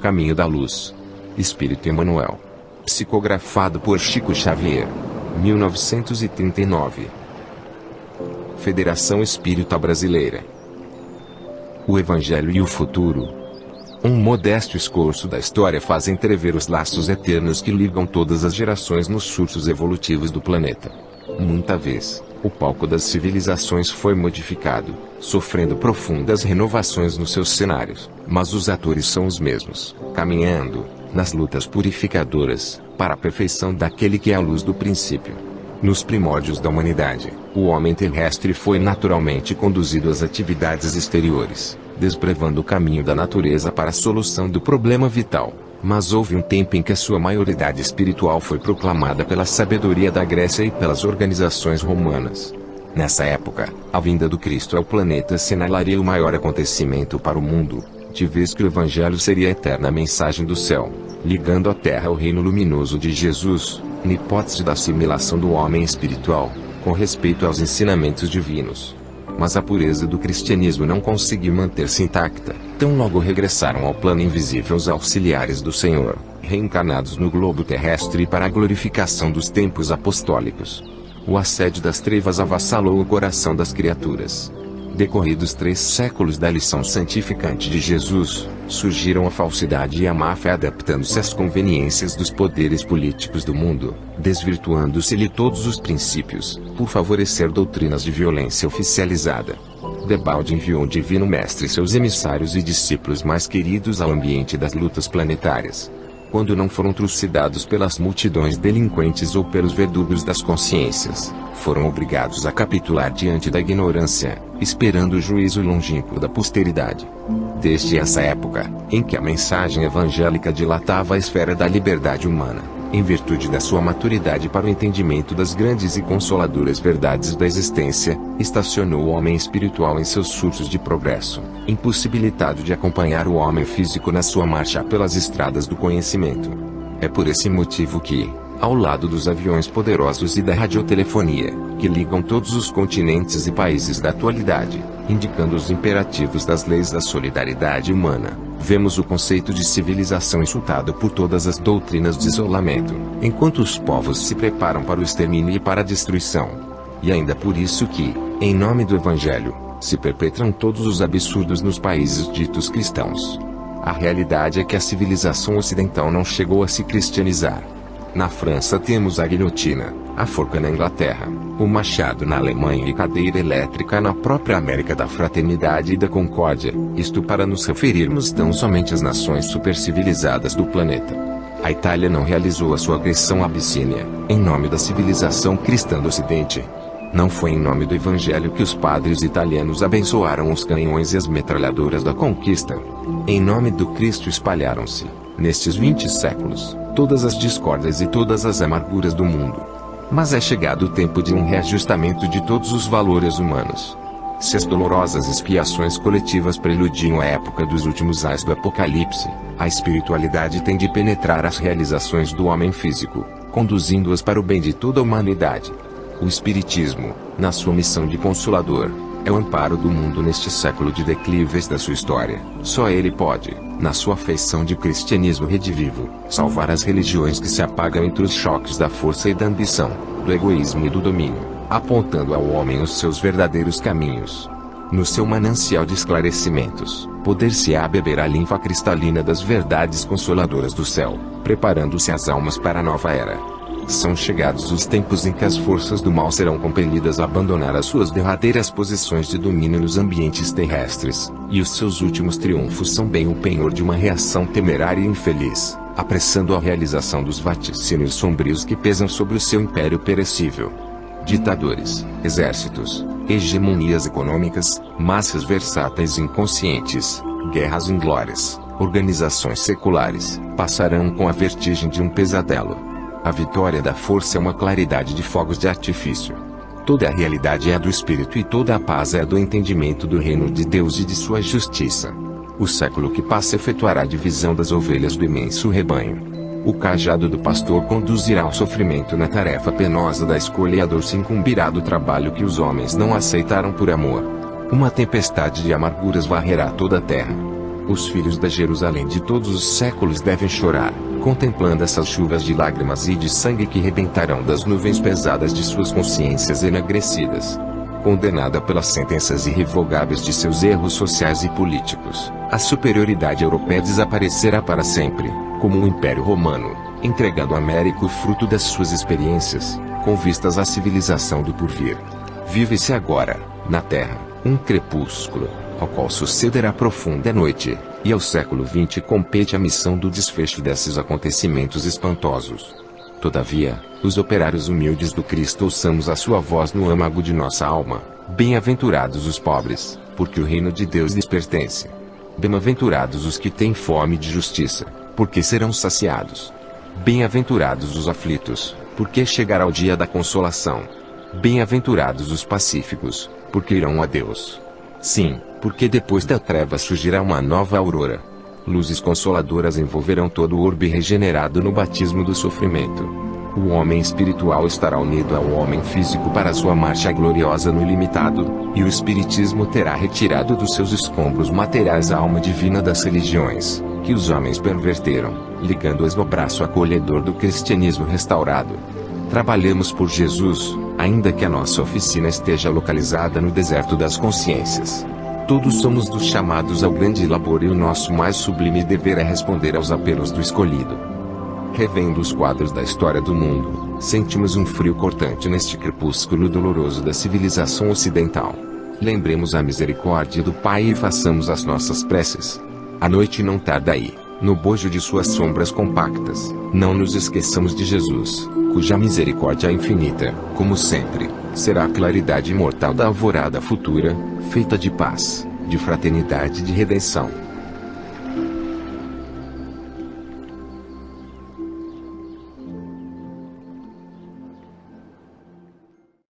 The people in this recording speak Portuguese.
Caminho da Luz. Espírito Emmanuel. Psicografado por Chico Xavier. 1939. Federação Espírita Brasileira. O Evangelho e o Futuro. Um modesto escorço da história faz entrever os laços eternos que ligam todas as gerações nos surtos evolutivos do planeta. Muita vez, o palco das civilizações foi modificado, sofrendo profundas renovações nos seus cenários, mas os atores são os mesmos, caminhando, nas lutas purificadoras, para a perfeição daquele que é a luz do princípio. Nos primórdios da humanidade, o homem terrestre foi naturalmente conduzido às atividades exteriores, desbravando o caminho da natureza para a solução do problema vital. Mas houve um tempo em que a sua maioridade espiritual foi proclamada pela sabedoria da Grécia e pelas organizações romanas. Nessa época, a vinda do Cristo ao planeta assinalaria o maior acontecimento para o mundo, de vez que o Evangelho seria a eterna mensagem do céu, ligando a terra ao reino luminoso de Jesus, na hipótese da assimilação do homem espiritual, com respeito aos ensinamentos divinos. Mas a pureza do cristianismo não conseguiu manter-se intacta, tão logo regressaram ao plano invisível os auxiliares do Senhor, reencarnados no globo terrestre para a glorificação dos tempos apostólicos. O assédio das trevas avassalou o coração das criaturas. Decorridos 3 séculos da lição santificante de Jesus, surgiram a falsidade e a má-fé adaptando-se às conveniências dos poderes políticos do mundo, desvirtuando-se-lhe todos os princípios, por favorecer doutrinas de violência oficializada. Debalde enviou o Divino Mestre seus emissários e discípulos mais queridos ao ambiente das lutas planetárias. Quando não foram trucidados pelas multidões delinquentes ou pelos verdugos das consciências, foram obrigados a capitular diante da ignorância, esperando o juízo longínquo da posteridade. Desde essa época, em que a mensagem evangélica dilatava a esfera da liberdade humana, em virtude da sua maturidade para o entendimento das grandes e consoladoras verdades da existência, estacionou o homem espiritual em seus surtos de progresso, impossibilitado de acompanhar o homem físico na sua marcha pelas estradas do conhecimento. É por esse motivo que, ao lado dos aviões poderosos e da radiotelefonia, que ligam todos os continentes e países da atualidade, indicando os imperativos das leis da solidariedade humana, vemos o conceito de civilização insultado por todas as doutrinas de isolamento, enquanto os povos se preparam para o extermínio e para a destruição. E ainda por isso que, em nome do Evangelho, se perpetram todos os absurdos nos países ditos cristãos. A realidade é que a civilização ocidental não chegou a se cristianizar. Na França temos a guilhotina, a forca na Inglaterra, o machado na Alemanha e cadeira elétrica na própria América da Fraternidade e da Concórdia, isto para nos referirmos tão somente às nações supercivilizadas do planeta. A Itália não realizou a sua agressão à Abissínia, em nome da civilização cristã do Ocidente. Não foi em nome do Evangelho que os padres italianos abençoaram os canhões e as metralhadoras da conquista. Em nome do Cristo espalharam-se, nestes 20 séculos, todas as discórdias e todas as amarguras do mundo. Mas é chegado o tempo de um reajustamento de todos os valores humanos. Se as dolorosas expiações coletivas preludiam a época dos últimos ais do Apocalipse, a espiritualidade tem de penetrar as realizações do homem físico, conduzindo-as para o bem de toda a humanidade. O Espiritismo, na sua missão de consolador, é o amparo do mundo neste século de declives da sua história. Só ele pode, na sua feição de cristianismo redivivo, salvar as religiões que se apagam entre os choques da força e da ambição, do egoísmo e do domínio, apontando ao homem os seus verdadeiros caminhos. No seu manancial de esclarecimentos, poder-se-á beber a linfa cristalina das verdades consoladoras do céu, preparando-se as almas para a nova era. São chegados os tempos em que as forças do mal serão compelidas a abandonar as suas derradeiras posições de domínio nos ambientes terrestres, e os seus últimos triunfos são bem o penhor de uma reação temerária e infeliz, apressando a realização dos vaticínios sombrios que pesam sobre o seu império perecível. Ditadores, exércitos, hegemonias econômicas, massas versáteis e inconscientes, guerras inglórias, organizações seculares, passarão com a vertigem de um pesadelo. A vitória da força é uma claridade de fogos de artifício. Toda a realidade é do Espírito e toda a paz é do entendimento do reino de Deus e de sua justiça. O século que passa efetuará a divisão das ovelhas do imenso rebanho. O cajado do pastor conduzirá ao sofrimento na tarefa penosa da escolha e a dor se incumbirá do trabalho que os homens não aceitaram por amor. Uma tempestade de amarguras varrerá toda a terra. Os filhos da Jerusalém de todos os séculos devem chorar, contemplando essas chuvas de lágrimas e de sangue que rebentarão das nuvens pesadas de suas consciências enegrecidas. Condenada pelas sentenças irrevogáveis de seus erros sociais e políticos, a superioridade europeia desaparecerá para sempre, como o Império Romano, entregando à América o fruto das suas experiências, com vistas à civilização do porvir. Vive-se agora, na Terra, um crepúsculo, ao qual sucederá profunda noite, e ao século XX compete a missão do desfecho desses acontecimentos espantosos. Todavia, os operários humildes do Cristo ouçamos a sua voz no âmago de nossa alma. Bem-aventurados os pobres, porque o reino de Deus lhes pertence. Bem-aventurados os que têm fome de justiça, porque serão saciados. Bem-aventurados os aflitos, porque chegará o dia da consolação. Bem-aventurados os pacíficos, porque irão a Deus. Sim, porque depois da treva surgirá uma nova aurora. Luzes consoladoras envolverão todo o orbe regenerado no batismo do sofrimento. O homem espiritual estará unido ao homem físico para sua marcha gloriosa no ilimitado, e o espiritismo terá retirado dos seus escombros materiais a alma divina das religiões, que os homens perverteram, ligando-as no braço acolhedor do cristianismo restaurado. Trabalhamos por Jesus, ainda que a nossa oficina esteja localizada no deserto das consciências. Todos somos dos chamados ao grande labor e o nosso mais sublime dever é responder aos apelos do escolhido. Revendo os quadros da história do mundo, sentimos um frio cortante neste crepúsculo doloroso da civilização ocidental. Lembremos a misericórdia do Pai e façamos as nossas preces. A noite não tarda aí, no bojo de suas sombras compactas. Não nos esqueçamos de Jesus, cuja misericórdia é infinita, como sempre, será a claridade imortal da alvorada futura, feita de paz, de fraternidade e de redenção.